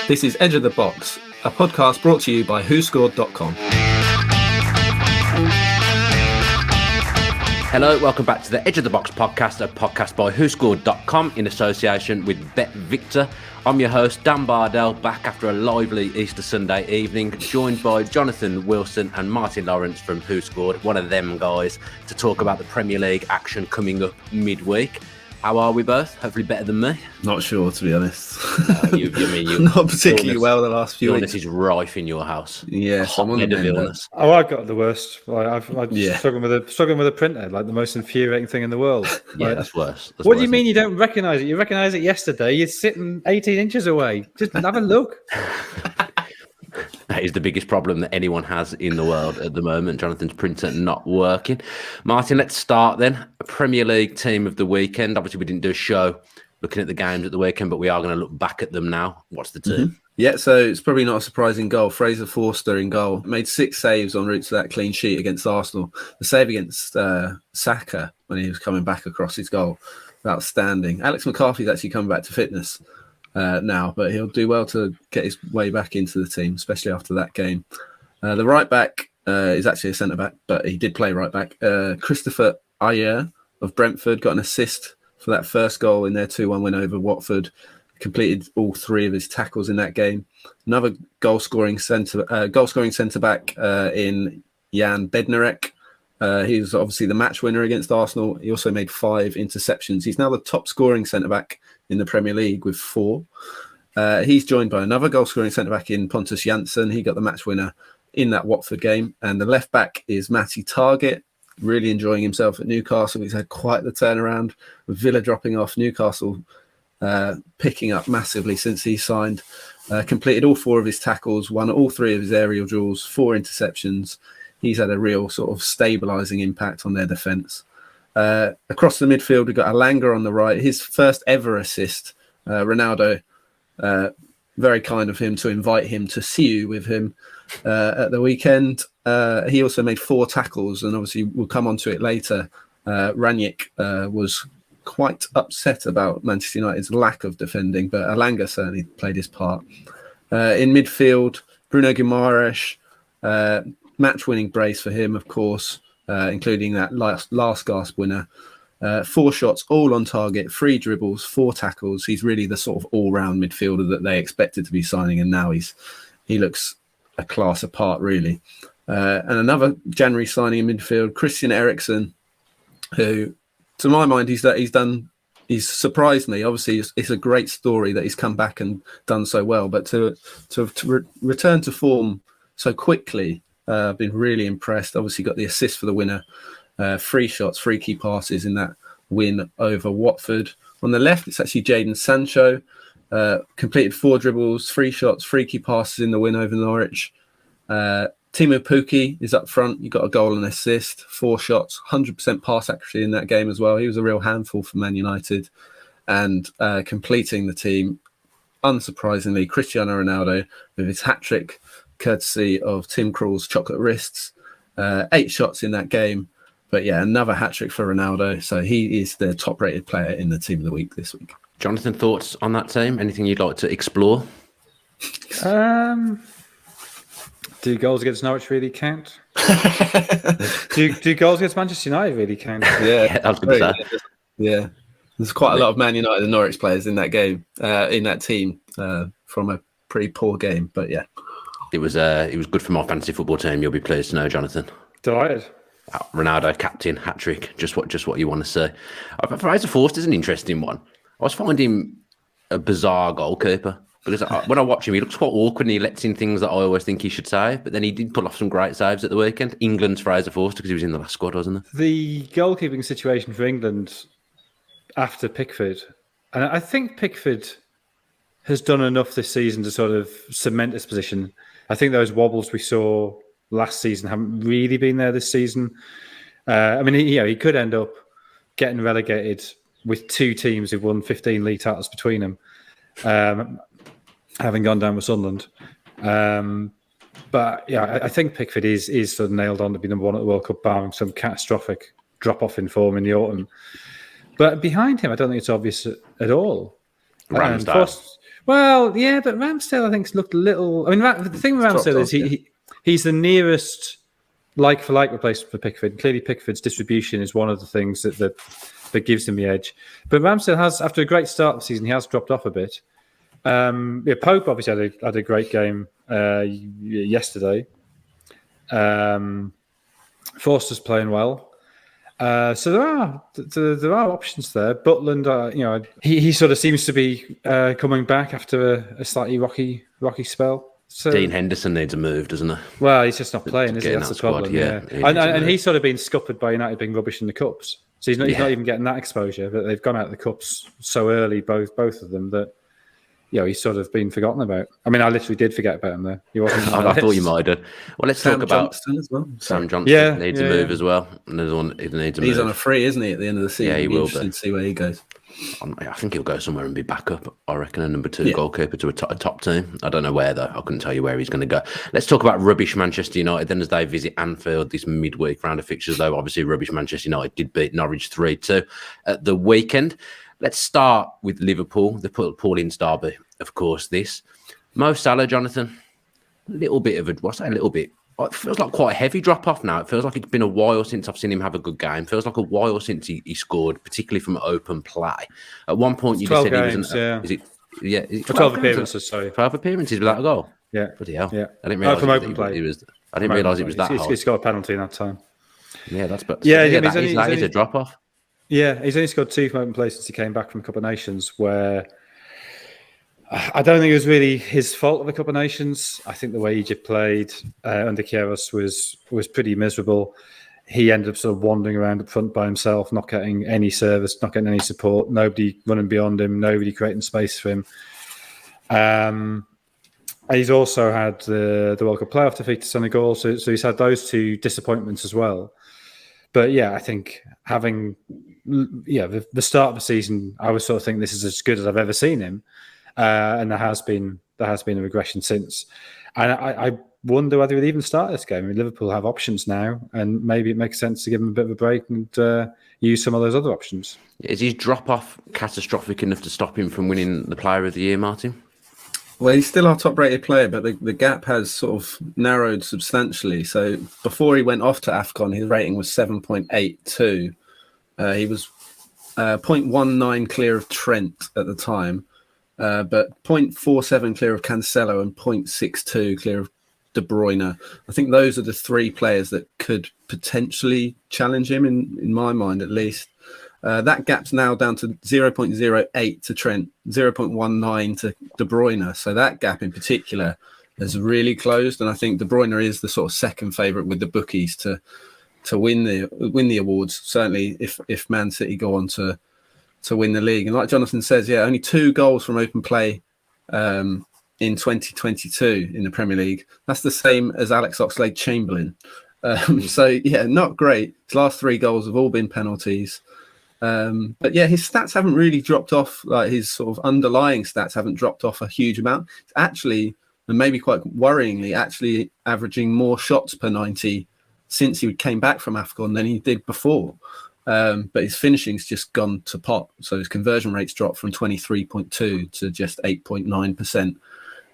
This is Edge of the Box, a podcast brought to you by WhoScored.com. Hello, welcome back to the Edge of the Box podcast, a podcast by WhoScored.com in association with Bet Victor. I'm your host, Dan Bardell, back after a lively Easter Sunday evening, joined by Jonathan Wilson and Martin Lawrence from WhoScored, one of them guys, to talk about the Premier League action coming up midweek. How are we both? Hopefully better than me. Not sure, to be honest. You not particularly well the last few illness weeks. Is rife in your house. Yeah, hotbed of illness. Oh, I've got the worst. Like, I'm struggling with a printer, like the most infuriating thing in the world. Yeah, that's worse. What do you mean you don't recognise it? You recognised it yesterday. You're sitting 18 inches away. Just have a look. That is the biggest problem that anyone has in the world at the moment. Jonathan's printer not working. Martin, let's start then. A Premier League team of the weekend. Obviously, we didn't do a show looking at the games at the weekend, but we are going to look back at them now. What's the team? Mm-hmm. Yeah, so it's probably not a surprising goal. Fraser Forster in goal. Made 6 saves en route to that clean sheet against Arsenal. The save against Saka when he was coming back across his goal. Outstanding. Alex McCarthy's actually come back to fitness now, but he'll do well to get his way back into the team, especially after that game. The right back is actually a centre back, but he did play right back. Christopher Ayer of Brentford got an assist for that first goal in their 2-1 win over Watford. Completed all 3 of his tackles in that game. Another goal-scoring centre back in Jan Bednarek. He was obviously the match winner against Arsenal. He also made 5 interceptions. He's now the top scoring centre back in the Premier League with 4. He's joined by another goal-scoring centre back in Pontus Jansson. He got the match winner in that Watford game. And the left back is Matty Targett, really enjoying himself at Newcastle. He's had quite the turnaround with Villa dropping off. Newcastle picking up massively since he signed. Completed all 4 of his tackles, won all 3 of his aerial duels, 4 interceptions. He's had a real sort of stabilising impact on their defence. Across the midfield, we've got Alanga on the right. His first ever assist. Ronaldo, very kind of him to invite him to see you with him at the weekend. He also made 4 tackles, and obviously we'll come on to it later. Ranić was quite upset about Manchester United's lack of defending, but Alanga certainly played his part. In midfield, Bruno Guimaraes, match-winning brace for him, of course, including that last gasp winner. 4 shots, all on target, 3 dribbles, 4 tackles. He's really the sort of all-round midfielder that they expected to be signing, and now he looks a class apart, really. And another January signing in midfield, Christian Eriksen, who, to my mind, he's surprised me. Obviously, it's a great story that he's come back and done so well, but to return to form so quickly, I've been really impressed. Obviously, got the assist for the winner, 3 shots, 3 key passes in that win over Watford. On the left, it's actually Jadon Sancho, completed 4 dribbles, 3 shots, 3 key passes in the win over Norwich. Timo Pukki is up front. He got a goal and assist, 4 shots, 100% pass accuracy in that game as well. He was a real handful for Man United. And completing the team, unsurprisingly, Cristiano Ronaldo with his hat-trick, courtesy of Tim Krul's chocolate wrists. 8 shots in that game. But yeah, another hat-trick for Ronaldo. So he is the top-rated player in the team of the week this week. Jonathan, thoughts on that team? Anything you'd like to explore? Do goals against Norwich really count? do goals against Manchester United really count? Yeah, I was going to say. Yeah, there's quite a lot of Man United and Norwich players in that game, in that team, from a pretty poor game. But yeah, it was good for my fantasy football team. You'll be pleased to know, Jonathan. Delighted. Ronaldo, captain, hat trick, just what you want to see. Fraser Forster's an interesting one. I was finding him a bizarre goalkeeper. Because when I watch him, he looks quite awkward and he lets in things that I always think he should save. But then he did pull off some great saves at the weekend. England's Fraser Forster, because he was in the last squad, wasn't he? The goalkeeping situation for England after Pickford, and I think Pickford has done enough this season to sort of cement his position. I think those wobbles we saw last season haven't really been there this season. I mean, he could end up getting relegated with 2 teams who've won 15 league titles between them. Having gone down with Sunderland. But yeah, I think Pickford is sort of nailed on to be number 1 at the World Cup, barring some catastrophic drop-off in form in the autumn. But behind him, I don't think it's obvious at all. Ramsdale. Well, yeah, but Ramsdale, I think, looked a little. I mean, the thing with Ramsdale is he's the nearest like-for-like replacement for Pickford. Clearly, Pickford's distribution is one of the things that gives him the edge. But Ramsdale has, after a great start of the season, he has dropped off a bit. Pope obviously had a great game yesterday. Forster's playing well. So there are options there. Butland, he sort of seems to be coming back after a slightly rocky spell. So, Dean Henderson needs a move, doesn't he? Well, he's just not playing, is he? That's the problem. Yeah. And he's sort of been scuppered by United being rubbish in the cups. So he's not even getting that exposure. But they've gone out of the cups so early, both of them, that he's sort of been forgotten about. I mean, I literally did forget about him there. He wasn't. I thought you might have. Well, let's talk about Johnston as well. Sam Johnson. Needs a move as well. Another one needs a move. He's on a free, isn't he? At the end of the season, Yeah, he will be. See where he goes. I think he'll go somewhere and be back up. I reckon a number 2 goalkeeper to a top team. I don't know where though. I couldn't tell you where he's going to go. Let's talk about rubbish Manchester United then as they visit Anfield this midweek round of fixtures. Though obviously rubbish Manchester United did beat Norwich 3-2 at the weekend. Let's start with Liverpool, the Paul Ince derby, of course. This Mo Salah, Jonathan, a little bit. It feels like quite a heavy drop off now. It feels like it's been a while since I've seen him have a good game. It feels like a while since he scored, particularly from open play. At one point, you just said games, he wasn't. Is it 12 appearances? Sorry, 12 appearances without a goal. Yeah, bloody hell. Yeah, I didn't realise from open play. I didn't realise it was that high. He's got a penalty in that time. Yeah, that's but that is a drop off. Yeah, he's only scored 2 from open play since he came back from a Cup of Nations, where I don't think it was really his fault of the Cup of Nations. I think the way Egypt played under Kieros was pretty miserable. He ended up sort of wandering around up front by himself, not getting any service, not getting any support, nobody running beyond him, nobody creating space for him. He's also had the World Cup playoff defeat to Senegal, so he's had those 2 disappointments as well. But yeah, I think having the start of the season, I would sort of think this is as good as I've ever seen him. And there has been a regression since, and I wonder whether he'd even start this game. I mean, Liverpool have options now, and maybe it makes sense to give him a bit of a break and use some of those other options. Is his drop off catastrophic enough to stop him from winning the Player of the Year, Martin? Well, he's still our top-rated player, but the gap has sort of narrowed substantially. So before he went off to AFCON, his rating was 7.82. He was 0.19 clear of Trent at the time. But 0.47 clear of Cancelo and 0.62 clear of De Bruyne. I think those are the 3 players that could potentially challenge him, in my mind at least. That gap's now down to 0.08 to Trent, 0.19 to De Bruyne. So that gap in particular has really closed. And I think De Bruyne is the sort of second favourite with the bookies to win the awards. Certainly if Man City go on to win the league. And like Jonathan says, only 2 goals from open play in 2022 in the Premier League. That's the same as Alex Oxlade-Chamberlain. Not great. His last 3 goals have all been penalties. But his stats haven't really dropped off. Like his sort of underlying stats haven't dropped off a huge amount. It's actually, and maybe quite worryingly, actually averaging more shots per 90 since he came back from AFCON than he did before. But his finishing's just gone to pot. So his conversion rate's dropped from 23.2 to just 8.9%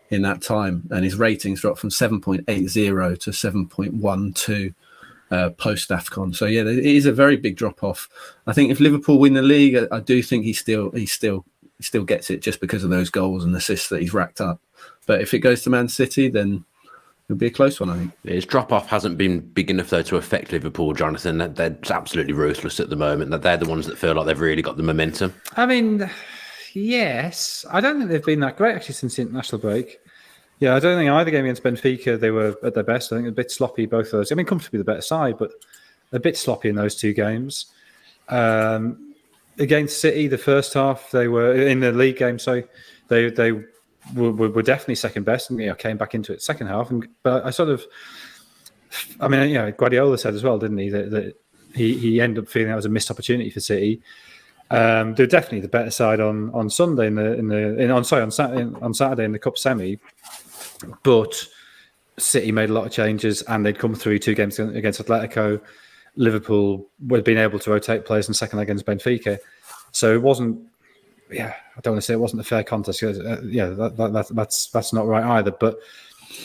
in that time. And his ratings dropped from 7.80 to 7.12 post AFCON. So it is a very big drop off. I think if Liverpool win the league, I do think he still gets it just because of those goals and assists that he's racked up. But if it goes to Man City, then it'll be a close one, I think. His drop-off hasn't been big enough, though, to affect Liverpool, Jonathan. They're absolutely ruthless at the moment. They're the ones that feel like they've really got the momentum. I mean, yes. I don't think they've been that great, actually, since the international break. Yeah, I don't think either game against Benfica, they were at their best. I think a bit sloppy, both of those. I mean, comfortably the better side, but a bit sloppy in those 2 games. Against City, the first half, they were in the league game, they were definitely second best and came back into it second half. But Guardiola said as well, didn't he, that he ended up feeling that was a missed opportunity for City. They're definitely the better side on Sunday on Saturday in the Cup semi, but City made a lot of changes and they'd come through 2 games against Atletico. Liverpool had been able to rotate players in second leg against Benfica, so it wasn't yeah, I don't want to say it wasn't a fair contest. That's not right either. But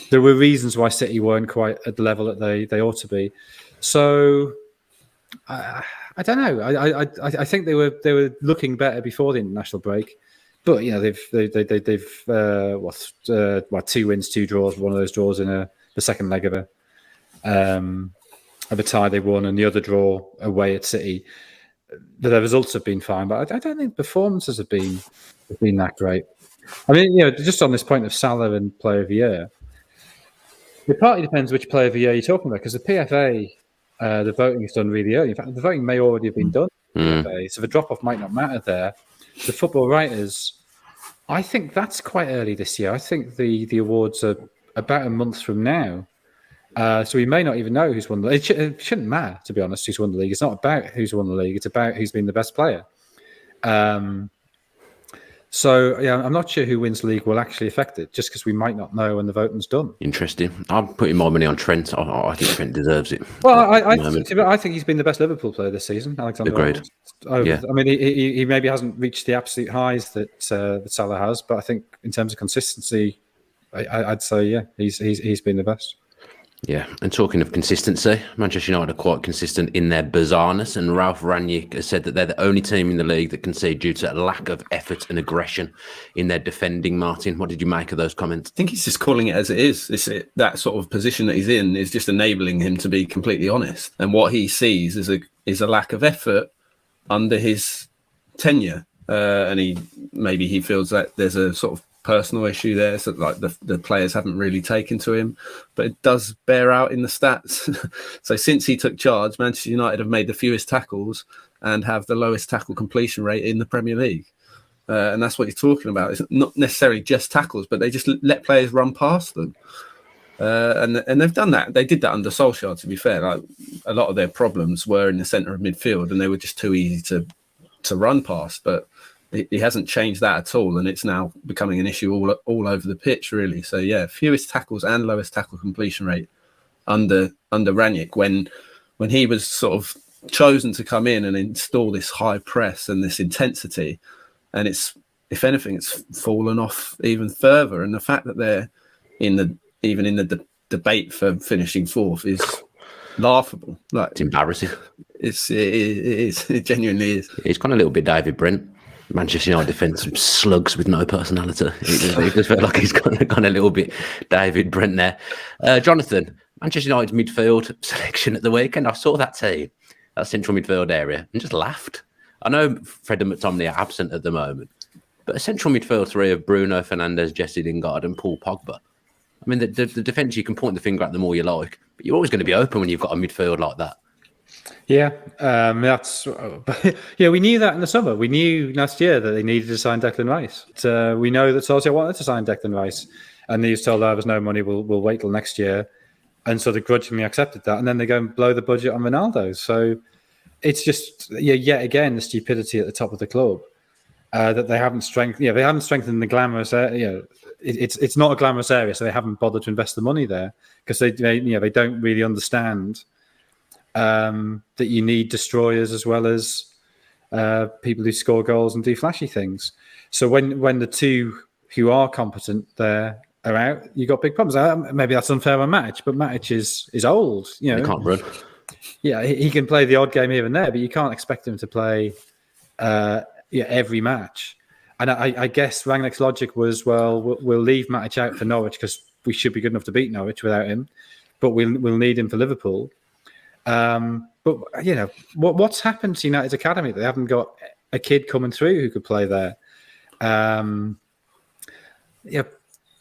there were reasons why City weren't quite at the level that they ought to be. So I don't know. I think they were looking better before the international break. But they've 2 wins, 2 draws. One of those draws in the second leg of a tie they won, and the other draw away at City. The results have been fine, but I don't think performances have been that great. I mean, just on this point of Salah and Player of the Year, it partly depends which Player of the Year you're talking about, because the PFA, the voting is done really early. In fact, the voting may already have been done. PFA, so the drop-off might not matter there. The Football Writers, I think that's quite early this year. I think the awards are about a month from now. So we may not even know who's won the league. It shouldn't matter, to be honest, who's won the league. It's not about who's won the league. It's about who's been the best player. So, I'm not sure who wins the league will actually affect it, just because we might not know when the voting's done. Interesting. I'm putting more money on Trent. I think Trent deserves it. Well, I think he's been the best Liverpool player this season, Alexander. Agreed. Yeah. I mean, he maybe hasn't reached the absolute highs that Salah has, but I think in terms of consistency, I'd say, he's been the best. Yeah, and talking of consistency, Manchester United are quite consistent in their bizarreness, and Ralph Rangnick has said that they're the only team in the league that concede due to a lack of effort and aggression in their defending. Martin, what did you make of those comments? I think he's just calling it as it is. That sort of position that he's in is just enabling him to be completely honest. And what he sees is a lack of effort under his tenure. And he feels that there's a sort of personal issue there, so like the players haven't really taken to him, but it does bear out in the stats. So since he took charge, Manchester United have made the fewest tackles and have the lowest tackle completion rate in the Premier League, and that's what he's talking about. It's not necessarily just tackles, but they just let players run past them, and they've done that. They did that under Solskjaer, to be fair. Like, a lot of their problems were in the centre of midfield, and they were just too easy to run past, but he hasn't changed that at all, and it's now becoming an issue all over the pitch, really. So, fewest tackles and lowest tackle completion rate under Rangnick when he was sort of chosen to come in and install this high press and this intensity, and if anything, it's fallen off even further. And the fact that they're even in the debate for finishing fourth is laughable. Like, it's embarrassing. It genuinely is. It's kind of a little bit David Brent. Manchester United defence, some slugs with no personality. It just felt like he's gone a little bit David Brent there. Jonathan, Manchester United's midfield selection at the weekend. I saw that team, that central midfield area, and just laughed. I know Fred and McTominay are absent at the moment, but a central midfield three of Bruno Fernandes, Jesse Lingard, and Paul Pogba. I mean, the defence, you can point the finger at them all you like, but you're always going to be open when you've got a midfield like that. Yeah, we knew that in the summer. We knew last year that they needed to sign Declan Rice. We know that Solskjaer wanted to sign Declan Rice, and he was told, "There's no money. We'll wait till next year," and sort of grudgingly accepted that. And then they go and blow the budget on Ronaldo. So it's just yet again the stupidity at the top of the club that they haven't strengthened. They haven't strengthened the glamorous area. It's not a glamorous area, so they haven't bothered to invest the money there because they don't really understand that you need destroyers as well as people who score goals and do flashy things. So when the two who are competent there are out, you got big problems. Maybe that's unfair on Matic, but Matic is old. He can't run. Yeah, he can play the odd game here and there, but you can't expect him to play every match. And I guess Rangnick's logic was, well, we'll leave Matic out for Norwich because we should be good enough to beat Norwich without him, but we'll need him for Liverpool. But what's happened to United's academy? They haven't got a kid coming through who could play there.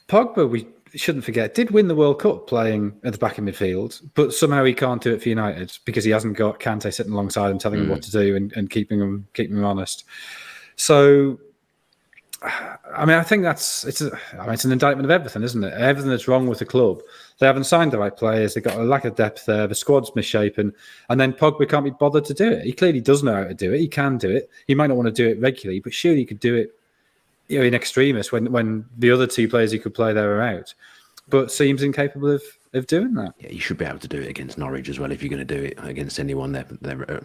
Pogba, we shouldn't forget, did win the World Cup playing at the back of midfield, but somehow he can't do it for United because he hasn't got Kante sitting alongside him telling him what to do and keeping him honest. So, I mean, I think it's an indictment of everything, isn't it? Everything that's wrong with the club. They haven't signed the right players. They've got a lack of depth there. The squad's misshapen. And then Pogba can't be bothered to do it. He clearly does know how to do it. He can do it. He might not want to do it regularly, but surely he could do it in extremis when the other two players he could play there are out. But seems incapable of doing that. Yeah, you should be able to do it against Norwich as well if you're going to do it against anyone. I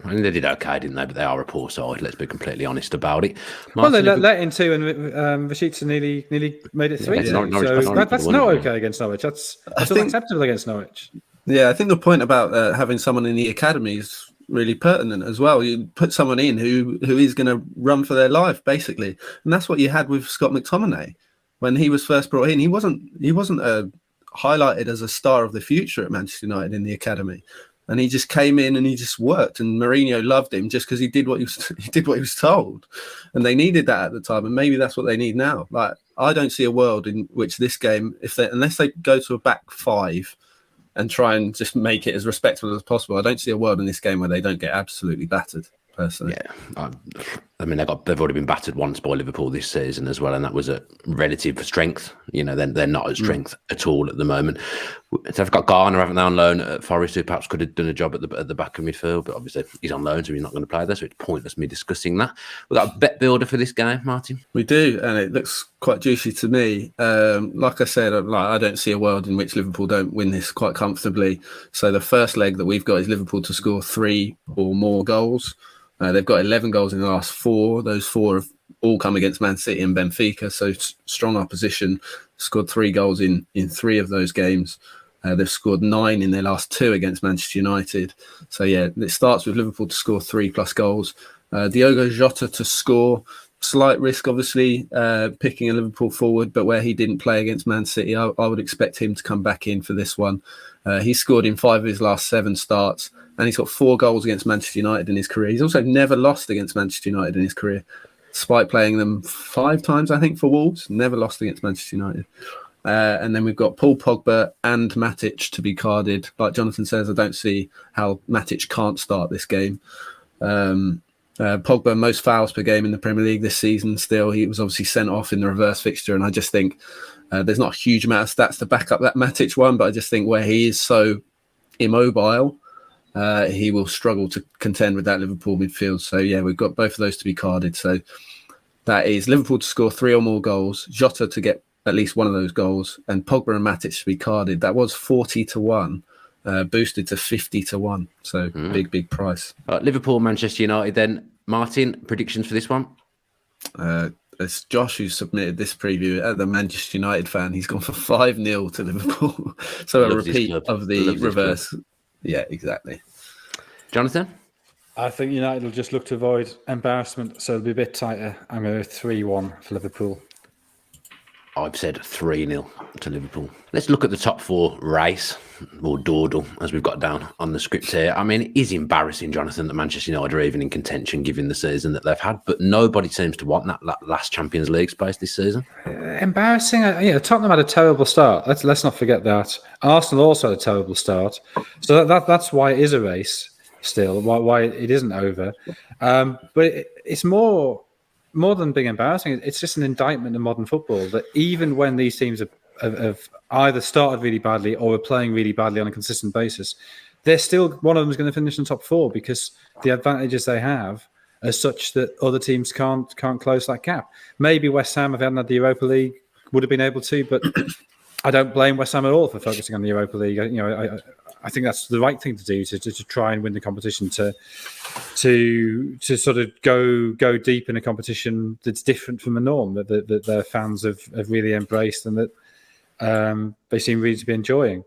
mean, they did okay, didn't they? But they are a poor side. Let's be completely honest about it. Martin, well, they let in 2, and Rashica nearly made it 3. Yeah, that's not okay against Norwich. That's unacceptable against Norwich. Yeah, I think the point about having someone in the academy is really pertinent as well. You put someone in who is going to run for their life, basically, and that's what you had with Scott McTominay when he was first brought in. He wasn't highlighted as a star of the future at Manchester United in the academy, and he just came in and he just worked. And Mourinho loved him just because he did what he was told, and they needed that at the time. And maybe that's what they need now. Like, I don't see a world in which this game, unless they go to a back 5 and try and just make it as respectable as possible, I don't see a world in this game where they don't get absolutely battered. Personally. Yeah, I mean they've already been battered once by Liverpool this season as well, and that was at relative strength. You know, they're not at strength at all at the moment. They've got Garner, haven't they, on loan at Forest, who perhaps could have done a job at the back of midfield, but obviously he's on loan, so he's not going to play there. So it's pointless me discussing that. We've got a bet builder for this game, Martin. We do, and it looks quite juicy to me. Like I said, I don't see a world in which Liverpool don't win this quite comfortably. So the first leg that we've got is Liverpool to score 3 or more goals. They've got 11 goals in the last 4. Those 4 have all come against Man City and Benfica, so strong opposition. Scored 3 goals in 3 of those games. They've scored 9 in their last 2 against Manchester United. So, yeah, it starts with Liverpool to score 3+ goals. Diogo Jota to score. Slight risk, obviously, picking a Liverpool forward, but where he didn't play against Man City, I would expect him to come back in for this one. He's scored in 5 of his last 7 starts, and he's got 4 goals against Manchester United in his career. He's also never lost against Manchester United in his career, despite playing them 5 times, I think, for Wolves. Never lost against Manchester United. And then we've got Paul Pogba and Matic to be carded. Like Jonathan says, I don't see how Matic can't start this game. Pogba, most fouls per game in the Premier League this season still. He was obviously sent off in the reverse fixture, and I just think there's not a huge amount of stats to back up that Matic one, but I just think where he is so immobile, he will struggle to contend with that Liverpool midfield. So, yeah, we've got both of those to be carded. So that is Liverpool to score 3 or more goals, Jota to get at least one of those goals, and Pogba and Matic to be carded. That was 40-1. Boosted to 50-1, so big price. Liverpool, Manchester United. Then, Martin, predictions for this one? It's Josh who submitted this preview. The Manchester United fan, he's gone for 5-0 to Liverpool. So a repeat of the reverse. Yeah, exactly. Jonathan? I think United will just look to avoid embarrassment, so it'll be a bit tighter. I'm going to 3-1 for Liverpool. I've said 3-0 to Liverpool. Let's look at the top 4 race, or dawdle, as we've got down on the script here. I mean, it is embarrassing, Jonathan, that Manchester United are even in contention given the season that they've had, but nobody seems to want that last Champions League space this season. Embarrassing. Tottenham had a terrible start. Let's not forget that. Arsenal also had a terrible start. So that's why it is a race still, why it isn't over. But it's more than being embarrassing. It's just an indictment of modern football that even when these teams have either started really badly or are playing really badly on a consistent basis, they're still, one of them is going to finish in top 4 because the advantages they have are such that other teams can't close that gap. Maybe West Ham, if they hadn't had the Europa League, would have been able to, but I don't blame West Ham at all for focusing on the Europa League. I think that's the right thing to do, to try and win the competition, to sort of go deep in a competition that's different from the norm that their fans have really embraced and that they seem really to be enjoying.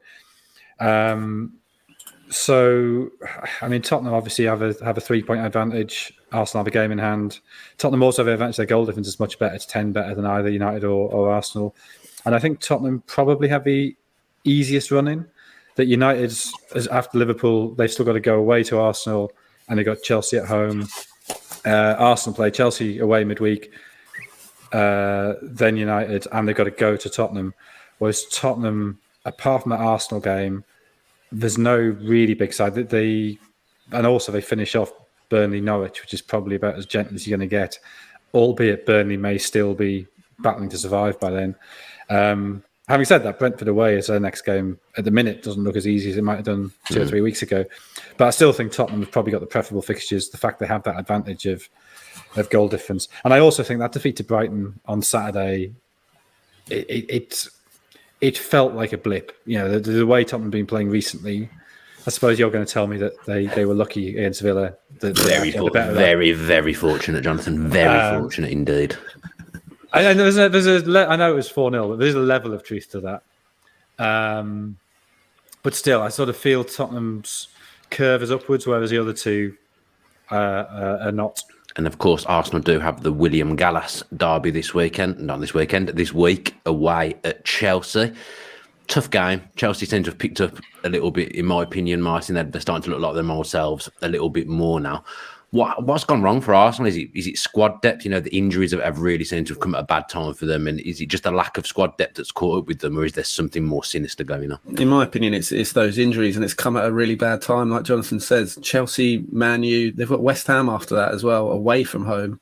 So, I mean, Tottenham obviously have a 3-point advantage. Arsenal have a game in hand. Tottenham also have an advantage. Their goal difference is much better. It's 10 better than either United or Arsenal. And I think Tottenham probably have the easiest run-in. That United, after Liverpool, they've still got to go away to Arsenal, and they've got Chelsea at home. Arsenal play Chelsea away midweek, then United, and they've got to go to Tottenham. Whereas Tottenham, apart from the Arsenal game, there's no really big side. And also they finish off Burnley Norwich, which is probably about as gentle as you're going to get, albeit Burnley may still be battling to survive by then. Having said that, Brentford away is their next game. At the minute, doesn't look as easy as it might have done 2 or 3 weeks ago. But I still think Tottenham have probably got the preferable fixtures. The fact they have that advantage of goal difference, and I also think that defeat to Brighton on Saturday, it it felt like a blip. The way Tottenham have been playing recently. I suppose you're going to tell me that they were lucky against Villa. Very fortunate, Jonathan. Very fortunate indeed. I know it was 4-0, but there's a level of truth to that. But still, I sort of feel Tottenham's curve is upwards, whereas the other two are not. And of course, Arsenal do have the William Gallas derby this week away at Chelsea. Tough game. Chelsea seem to have picked up a little bit, in my opinion, Martin. They're starting to look like themselves a little bit more now. What's gone wrong for Arsenal? Is it squad depth? The injuries have really seemed to have come at a bad time for them. And is it just a lack of squad depth that's caught up with them, or is there something more sinister going on? In my opinion, it's those injuries, and it's come at a really bad time. Like Jonathan says, Chelsea, Man U, they've got West Ham after that as well, away from home,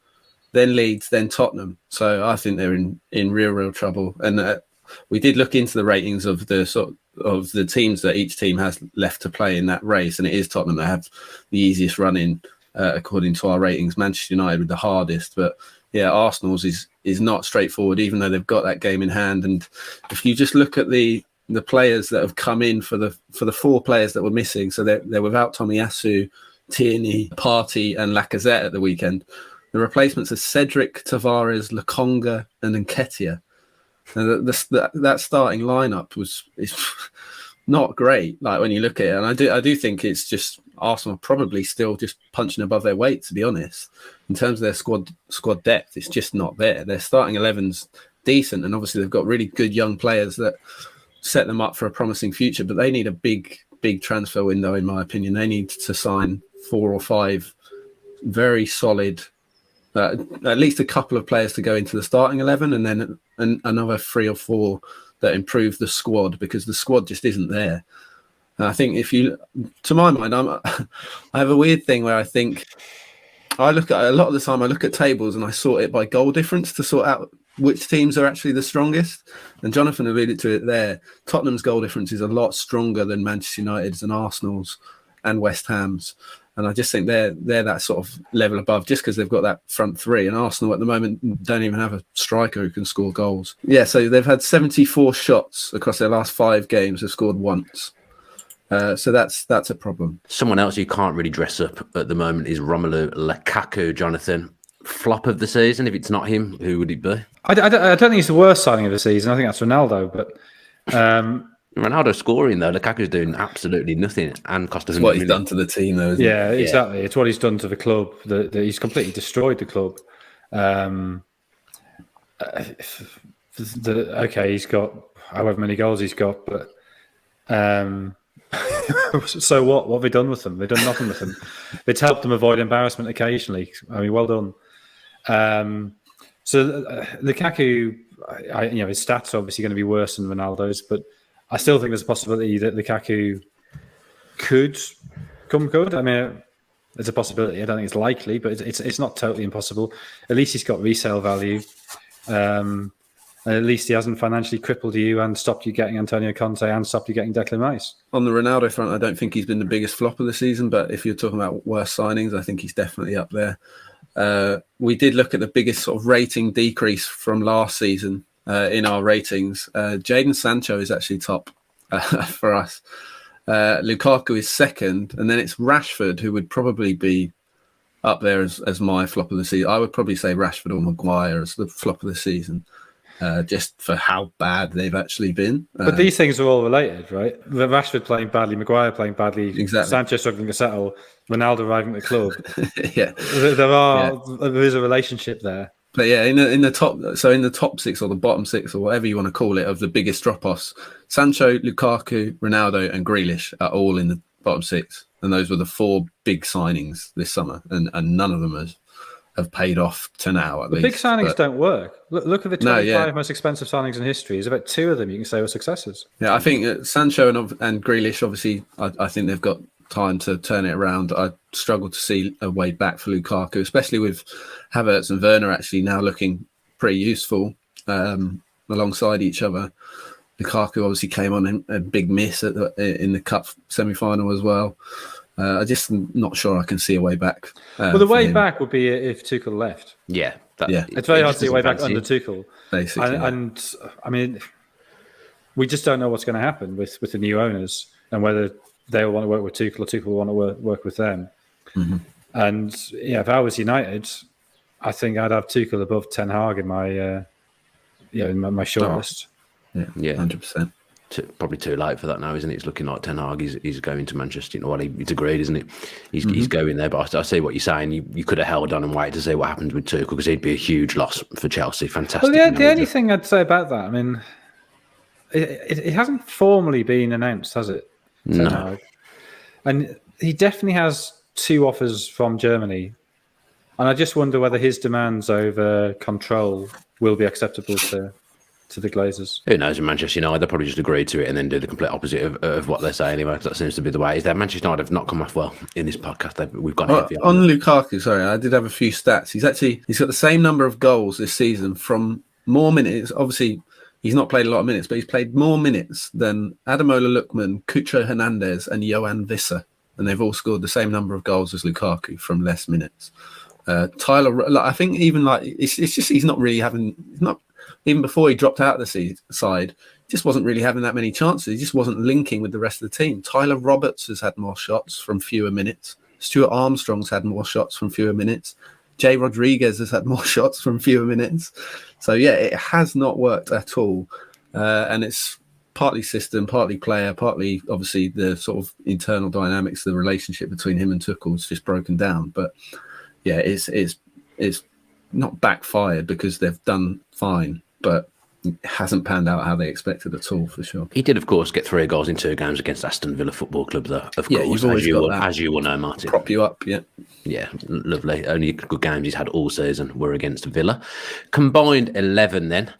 then Leeds, then Tottenham. So I think they're in real trouble. And we did look into the ratings of the teams that each team has left to play in that race, and it is Tottenham that have the easiest run in according to our ratings. Manchester United with the hardest, but yeah, Arsenal's is not straightforward, even though they've got that game in hand. And if you just look at the players that have come in for the 4 players that were missing, so they're without Tomiyasu, Tierney, Partey, and Lacazette at the weekend. The replacements are Cedric, Tavares, Lokonga, and Nketiah. And that starting lineup is not great. Like when you look at it, and I do think it's just Arsenal probably still just punching above their weight. To be honest, in terms of their squad depth, it's just not there. Their starting 11's decent, and obviously they've got really good young players that set them up for a promising future. But they need a big transfer window, in my opinion. They need to sign 4 or 5 very solid. At least a couple of players to go into the starting 11, and then another 3 or 4 that improve the squad, because the squad just isn't there. And I think to my mind, I have a weird thing where I think I look at a lot of the time. I look at tables and I sort it by goal difference to sort out which teams are actually the strongest. And Jonathan alluded to it there. Tottenham's goal difference is a lot stronger than Manchester United's and Arsenal's and West Ham's. And I just think they're that sort of level above, just because they've got that front 3. And Arsenal at the moment don't even have a striker who can score goals. Yeah, so they've had 74 shots across their last 5 games. They've scored once. So that's a problem. Someone else you can't really dress up at the moment is Romelu Lukaku, Jonathan. Flop of the season? If it's not him, who would it be? I don't think it's the worst signing of the season. I think that's Ronaldo. But Ronaldo scoring, though. Lukaku's doing absolutely nothing and cost us what he's done to the team, though, isn't it? Exactly. It's what he's done to the club. That he's completely destroyed the club. He's got however many goals he's got, but so what? What have they done with them? They've done nothing with them. It's helped them avoid embarrassment occasionally. I mean, well done. So Lukaku, his stats are obviously going to be worse than Ronaldo's, but I still think there's a possibility that Lukaku could come good. I mean, there's a possibility. I don't think it's likely, but it's not totally impossible. At least he's got resale value. And at least he hasn't financially crippled you and stopped you getting Antonio Conte and stopped you getting Declan Rice. On the Ronaldo front, I don't think he's been the biggest flop of the season, but if you're talking about worst signings, I think he's definitely up there. We did look at the biggest sort of rating decrease from last season in our ratings. Jadon Sancho is actually top for us. Lukaku is second, and then it's Rashford, who would probably be up there as my flop of the season. I would probably say Rashford or Maguire as the flop of the season, just for how bad they've actually been. But these things are all related, right? Rashford playing badly, Maguire playing badly, exactly. Sancho struggling to settle, Ronaldo arriving at the club. Yeah, there is a relationship there. But yeah, in the top 6 or the bottom 6 or whatever you want to call it of the biggest drop-offs, Sancho, Lukaku, Ronaldo, and Grealish are all in the bottom 6, and those were the 4 big signings this summer, and none of them have paid off to now. At least big signings don't work. Look at the 25 most expensive signings in history. There's about 2 of them you can say were successes. Yeah, I think Sancho and Grealish, obviously, I think they've got time to turn it around. I struggle to see a way back for Lukaku, especially with Havertz and Werner actually now looking pretty useful alongside each other. Lukaku obviously came on a big miss in the cup semi-final as well. I just not sure I can see a way back. Well, the way back would be if Tuchel left. Yeah, it's very hard to see a way back under Tuchel. Basically, and I mean, we just don't know what's going to happen with the new owners and whether they'll want to work with Tuchel or Tuchel will want to work with them. Mm-hmm. And if I was United, I think I'd have Tuchel above Ten Hag in my my shortlist. Yeah, 100%. Probably too late for that now, isn't it? It's looking like Ten Hag is going to Manchester. Well, he's agreed, isn't it? He's going there. But I see what you're saying. You could have held on and waited to see what happens with Tuchel, because he'd be a huge loss for Chelsea. Fantastic. Well, the only thing I'd say about that, I mean, it hasn't formally been announced, has it? Ten Hag. And he definitely has 2 offers from Germany. And I just wonder whether his demands over control will be acceptable to the Glazers. Who knows? In Manchester United, they'll probably just agree to it and then do the complete opposite of what they say anyway. That seems to be the way. Is that Manchester United have not come off well in this podcast? We've got on Lukaku. Sorry, I did have a few stats. He's got the same number of goals this season from more minutes. Obviously, he's not played a lot of minutes, but he's played more minutes than Ademola Lookman, Cucho Hernandez, and Johan Visser, and they've all scored the same number of goals as Lukaku from less minutes. Tyler, I think even it's just he's not even before he dropped out of the side, just wasn't really having that many chances. He just wasn't linking with the rest of the team. Tyler Roberts has had more shots from fewer minutes. Stuart Armstrong's had more shots from fewer minutes. Jay Rodriguez has had more shots from fewer minutes. So yeah, it has not worked at all, and it's partly system, partly player, partly obviously the sort of internal dynamics, the relationship between him and Tuchel is just broken down. But yeah, it's not backfired because they've done fine, but it hasn't panned out how they expected at all, for sure. He did, of course, get 3 goals in 2 games against Aston Villa Football Club, though. Of course, you've always got that. As you will know, Martin. Prop you up, yeah. Yeah, lovely. Only good games he's had all season were against Villa. Combined 11, then.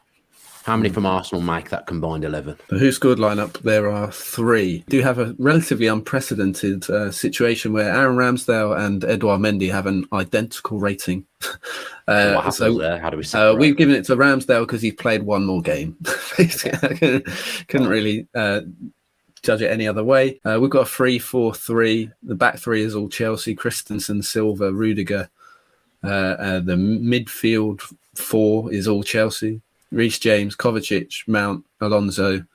How many from Arsenal make that combined 11? The WhoScored lineup, there are 3. We do have a relatively unprecedented situation where Aaron Ramsdale and Edouard Mendy have an identical rating. What happens there? How do we separate? We've given it to Ramsdale because he played one more game. Basically, I couldn't really judge it any other way. We've got a 3-4-3. The back 3 is all Chelsea: Christensen, Silva, Rudiger. The midfield 4 is all Chelsea: Reece James, Kovacic, Mount, Alonso,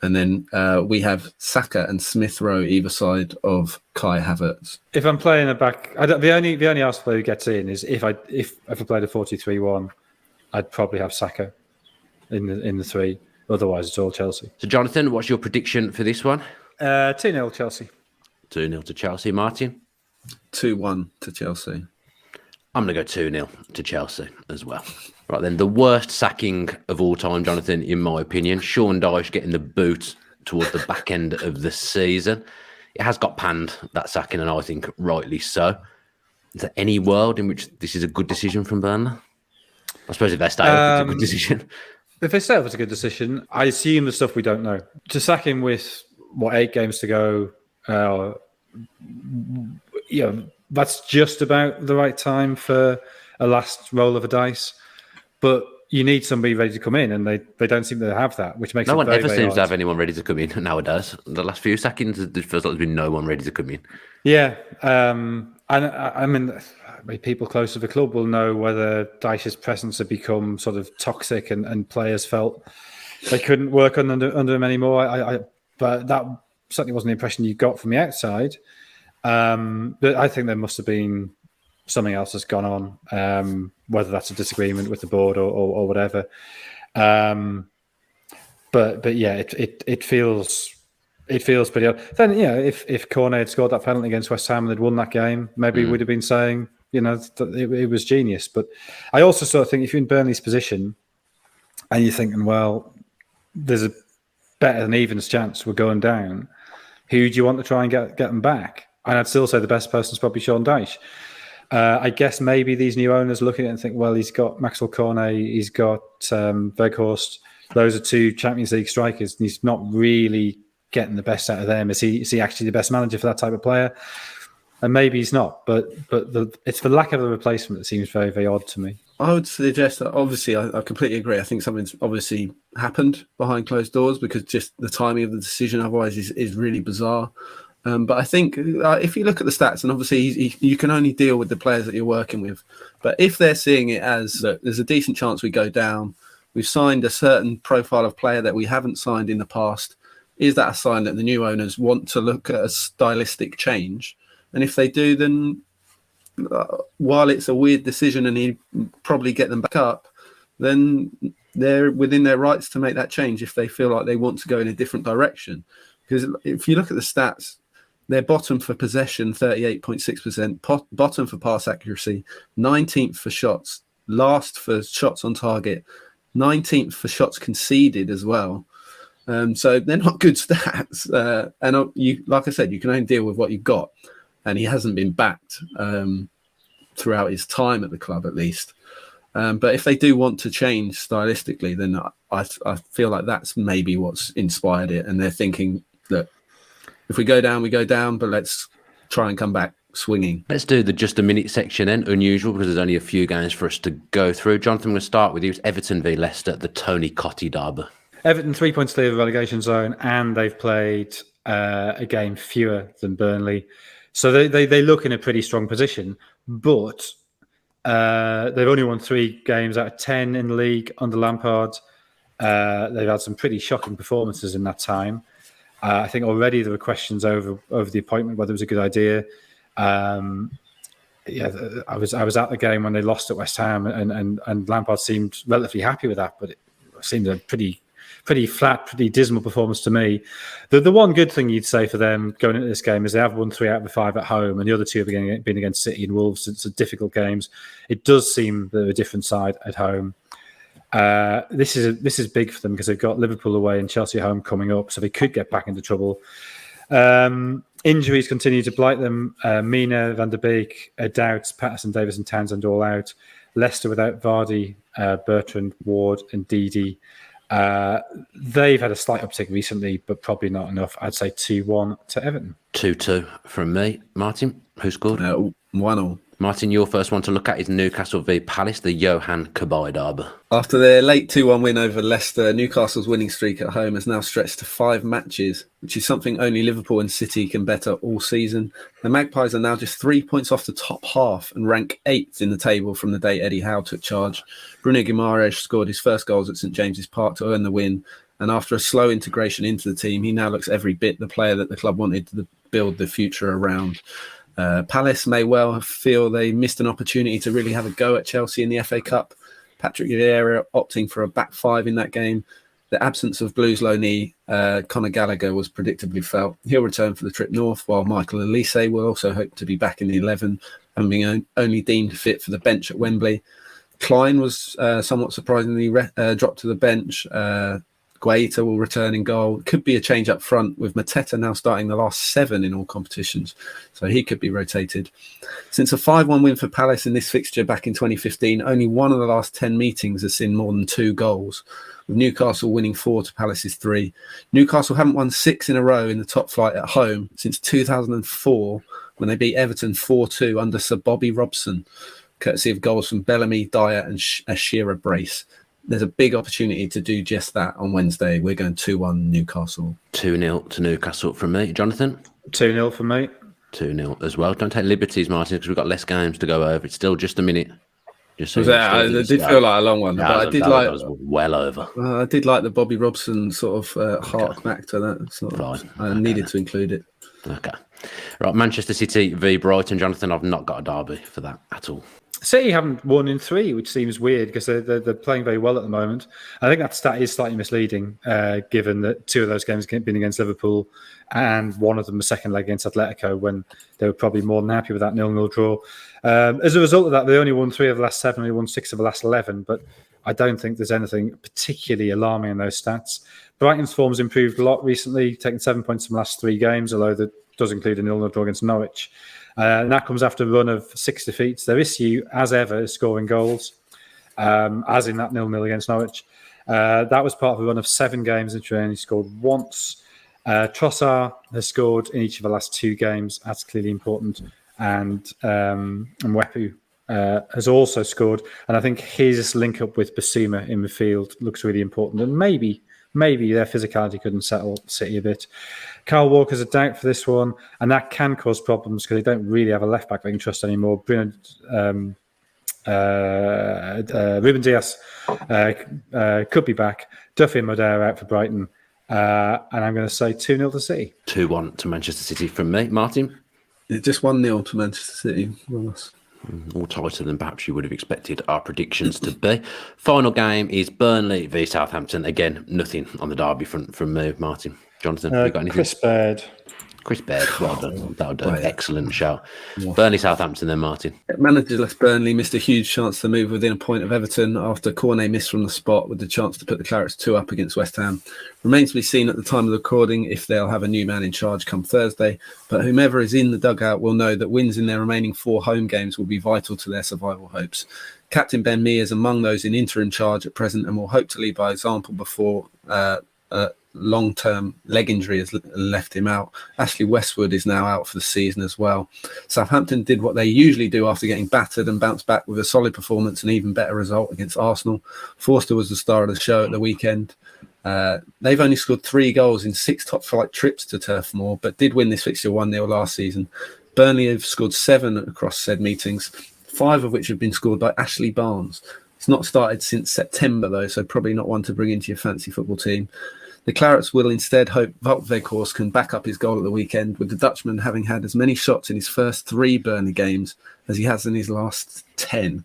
and then we have Saka and Smith Rowe either side of Kai Havertz. If I'm playing a back, the only Arsenal player who gets in is if I played a 4-2-3-1, I'd probably have Saka in the 3. Otherwise, it's all Chelsea. So, Jonathan, what's your prediction for this one? 2-0 Chelsea. 2-0 to Chelsea. Martin? 2-1 to Chelsea. I'm going to go 2-0 to Chelsea as well. Right then, the worst sacking of all time, Jonathan, in my opinion. Sean Dyche getting the boot towards the back end of the season. It has got panned, that sacking, and I think rightly so. Is there any world in which this is a good decision from Burnley? I suppose if they stay up, it's a good decision. If they stay up, it's a good decision. I assume the stuff we don't know. To sack him with, 8 games to go, that's just about the right time for a last roll of a dice. But you need somebody ready to come in, and they don't seem to have that, which makes no it one very, ever very seems odd. to have anyone ready to come in nowadays. The last few sackings, it feels like there's been no one ready to come in. Yeah. And I mean, people close to the club will know whether Dyche's presence had become sort of toxic and players felt they couldn't work under him anymore. But that certainly wasn't the impression you got from the outside. But I think there must have been something else that's gone on, whether that's a disagreement with the board or whatever. But yeah, it feels pretty odd. Then if Cornet had scored that penalty against West Ham and they'd won that game, maybe we'd have been saying that it was genius. But I also sort of think if you're in Burnley's position and you're thinking, well, there's a better than evens chance we're going down, who do you want to try and get them back? And I'd still say the best person is probably Sean Dyche. I guess maybe these new owners look at it and think, well, he's got Maxwell Cornet, he's got Weghorst. Those are 2 Champions League strikers, and he's not really getting the best out of them. Is he actually the best manager for that type of player? And maybe he's not, but it's the lack of a replacement that seems very, very odd to me. I would suggest that, obviously, I completely agree. I think something's obviously happened behind closed doors because just the timing of the decision otherwise is really bizarre. But I think if you look at the stats, and obviously you can only deal with the players that you're working with, but if they're seeing it as, look, there's a decent chance we go down, We've signed a certain profile of player that we haven't signed in the past. Is that a sign that the new owners want to look at a stylistic change? And if they do, then while it's a weird decision and he'd probably get them back up, then they're within their rights to make that change if they feel like they want to go in a different direction. Because if you look at the stats, they're bottom for possession, 38.6%, bottom for pass accuracy, 19th for shots, last for shots on target, 19th for shots conceded as well. So they're not good stats. And you, like I said, you can only deal with what you've got. And he hasn't been backed throughout his time at the club, at least. But if they do want to change stylistically, then I feel like that's maybe what's inspired it. And they're thinking that if we go down, we go down, but let's try and come back swinging. Let's do the just a minute section then. Unusual because there's only a few games for us to go through. Jonathan, I'm going to start with you. It's Everton v Leicester, the Tony Cottee derby. Everton 3 points clear of the relegation zone, and they've played a game fewer than Burnley. So they look in a pretty strong position, but they've only won 3 games out of 10 in the league under Lampard. They've had some pretty shocking performances in that time. I think already there were questions over the appointment, whether it was a good idea. I was at the game when they lost at West Ham, and Lampard seemed relatively happy with that, but it seemed a pretty flat, pretty dismal performance to me. The one good thing you'd say for them going into this game is they have won 3 out of the 5 at home, and the other 2 have been against City and Wolves. It's difficult games. It does seem they're a different side at home. This is big for them because they've got Liverpool away and Chelsea at home coming up, so they could get back into trouble. Injuries continue to blight them. Mina, Van der Beek, doubts, Patterson, Davis and Townsend all out. Leicester without Vardy, Bertrand, Ward and Didi. They've had a slight uptick recently, but probably not enough. I'd say 2-1 to Everton. 2-2 from me. Martin, who scored? 1-1. Martin, your first one to look at is Newcastle v Palace, the Johan Cabaye derby. After their late 2-1 win over Leicester, Newcastle's winning streak at home has now stretched to 5 matches, which is something only Liverpool and City can better all season. The Magpies are now just 3 points off the top half and rank 8th in the table from the day Eddie Howe took charge. Bruno Guimaraes scored his first goals at St James's Park to earn the win, and after a slow integration into the team, he now looks every bit the player that the club wanted to build the future around. Palace may well feel they missed an opportunity to really have a go at Chelsea in the FA Cup. Patrick Vieira opting for a back 5 in that game. The absence of Blues loanee Conor Gallagher was predictably felt. He'll return for the trip north, while Michael Elise will also hope to be back in the 11 and being only deemed fit for the bench at Wembley. Klein was somewhat surprisingly dropped to the bench. Guaita will return in goal. Could be a change up front, with Mateta now starting the last 7 in all competitions, so he could be rotated. Since a 5-1 win for Palace in this fixture back in 2015, only one of the last 10 meetings has seen more than 2 goals, with Newcastle winning 4 to Palace's 3. Newcastle haven't won 6 in a row in the top flight at home since 2004, when they beat Everton 4-2 under Sir Bobby Robson, courtesy of goals from Bellamy, Dyer and Shearer Brace. There's a big opportunity to do just that on Wednesday. We're going 2-1 Newcastle. 2-0 to Newcastle from me. Jonathan? 2-0 for me. 2-0 as well. Don't take liberties, Martin, because we've got less games to go over. It's still just a minute. Just so it did feel like a long one, but I did like. That was well over. I did like the Bobby Robson sort of hark back to that. Sort of, right. I needed to include it. Okay. Right, Manchester City v Brighton. Jonathan, I've not got a derby for that at all. City haven't won in 3, which seems weird because they're playing very well at the moment. I think that stat is slightly misleading, given that 2 of those games have been against Liverpool and one of them the second leg against Atletico, when they were probably more than happy with that 0-0 draw. As a result of that, they only won 3 of the last 7, they won 6 of the last 11, but I don't think there's anything particularly alarming in those stats. Brighton's form's improved a lot recently, taking 7 points from the last 3 games, although that does include a 0-0 draw against Norwich. And that comes after a run of 6 defeats. Their issue, as ever, is scoring goals, as in that 0-0 against Norwich. That was part of a run of 7 games in which he only scored once. Trossard has scored in each of the last 2 games. That's clearly important. And Mwepu has also scored. And I think his link up with Basuma in the field looks really important. And maybe their physicality couldn't settle City a bit. Kyle Walker's a doubt for this one, and that can cause problems because they don't really have a left-back they can trust anymore. Bruno Ruben Dias could be back. Duffy and Modera out for Brighton. And I'm going to say 2-0 to City. 2-1 to Manchester City from me. Martin? Just 1-0 to Manchester City. All tighter than perhaps you would have expected our predictions to be. Final game is Burnley v Southampton. Again, nothing on the derby front from me, Martin. Jonathan, you got anything? Chris Baird, well done. That'll do. Excellent shout. Burnley, Southampton then, Martin. Managerless Burnley missed a huge chance to move within a point of Everton after Cornet missed from the spot with the chance to put the Clarets 2 up against West Ham. Remains to be seen at the time of the recording if they'll have a new man in charge come Thursday, but whomever is in the dugout will know that wins in their remaining 4 home games will be vital to their survival hopes. Captain Ben Mee is among those in interim charge at present and will hope to lead by example before long-term leg injury has left him out. Ashley Westwood is now out for the season as well. Southampton did what they usually do after getting battered and bounced back with a solid performance and even better result against Arsenal. Forster was the star of the show at the weekend. They've only scored 3 goals in 6 top-flight trips to Turf Moor, but did win this fixture 1-0 last season. Burnley have scored 7 across said meetings, 5 of which have been scored by Ashley Barnes. It's not started since September, though, so probably not one to bring into your fancy football team. The Clarets will instead hope Wout Weghorst can back up his goal at the weekend, with the Dutchman having had as many shots in his first 3 Burnley games as he has in his last 10.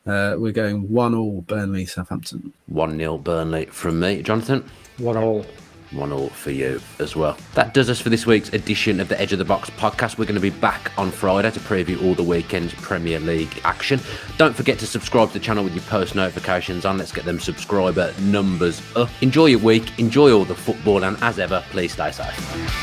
We're going 1-1 Burnley, Southampton. 1-0 Burnley from me. Jonathan? 1-1. 1-0 for you as well. That does us for this week's edition of the Edge of the Box podcast. We're going to be back on Friday to preview all the weekend's Premier League action. Don't forget to subscribe to the channel with your post notifications on. Let's get them subscriber numbers up. Enjoy your week, enjoy all the football, and as ever, please stay safe.